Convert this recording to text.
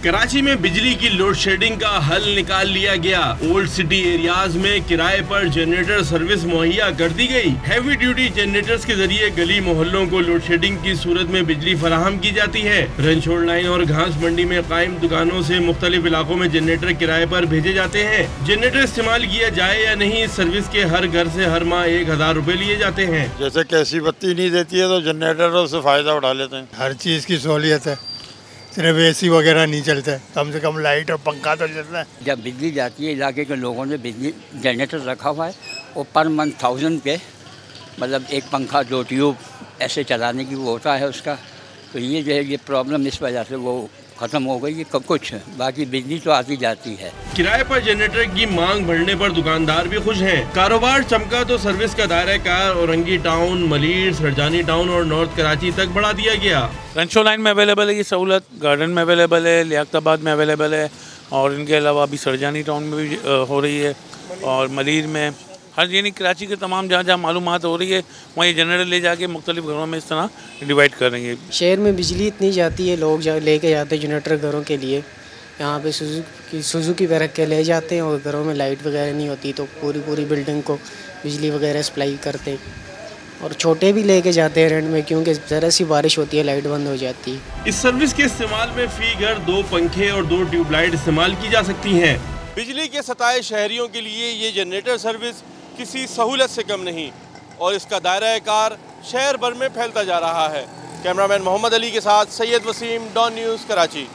कराची में बिजली की लोड शेडिंग का हल निकाल लिया गया। ओल्ड सिटी एरियाज में किराए पर जनरेटर सर्विस मुहैया कर दी गई। हैवी ड्यूटी जनरेटर्स के जरिए गली मोहल्लों को लोड शेडिंग की सूरत में बिजली फराहम की जाती है। रनछोड़ लाइन और घास मंडी में कायम दुकानों से मुख्तलिफ इलाकों में जनरेटर किराए पर भेजे जाते हैं। जनरेटर इस्तेमाल किया जाए या नहीं, इस सर्विस के हर घर से हर माह 1000 रुपए लिए जाते हैं। जैसे कैसी बत्ती नहीं देती है तो जनरेटरों से फायदा उठा लेते हैं। हर चीज़ की सहूलियत है, सिर्फ एसी वगैरह नहीं चलता है, कम से कम लाइट और पंखा तो चलता है। जब बिजली जाती है, इलाके के लोगों ने बिजली जनरेटर रखा हुआ है, वो पर मंथ 1000 पे, मतलब एक पंखा 2 ट्यूब ऐसे चलाने की वो होता है उसका। तो ये जो है ये प्रॉब्लम इस वजह से वो ख़त्म हो गई है कुछ, बाकी बिजली तो आती जाती है। किराए पर जनरेटर की मांग बढ़ने पर दुकानदार भी खुश हैं। कारोबार चमका तो सर्विस का दायरा car Orangi town, Malir, Sarjani town और नॉर्थ कराची तक बढ़ा दिया गया। रनछोड़ लाइन में अवेलेबल है ये सहूलत, गार्डन में अवेलेबल है, लियाकताबाद में अवेलेबल है और इनके अलावा अभी सरजानी टाउन में भी हो रही है और मलीर में, हर यानी कराची के तमाम जहाँ जहाँ मालूमात हो रही है वहाँ ये जनरेटर ले जाके मुख्तलिफ घरों में इस तरह डिवाइड करेंगे। शहर में बिजली इतनी जाती है, लोग लेके जाते हैं जनरेटर घरों के लिए। यहाँ पे सुजुकी पे रख के ले जाते हैं और घरों में लाइट वगैरह नहीं होती तो पूरी बिल्डिंग को बिजली वगैरह सप्लाई करते हैं। और छोटे भी लेके जाते हैं रेंट में, क्योंकि ज़रा सी बारिश होती है लाइट बंद हो जाती है। इस सर्विस के इस्तेमाल में फी घर 2 पंखे और 2 ट्यूबलाइट इस्तेमाल की जा सकती हैं। बिजली के सताए शहरियों के लिए ये जनरेटर सर्विस किसी सहूलत से कम नहीं और इसका दायरा कार शहर भर में फैलता जा रहा है। कैमरामैन मोहम्मद अली के साथ सैयद वसीम, डॉन न्यूज़, कराची।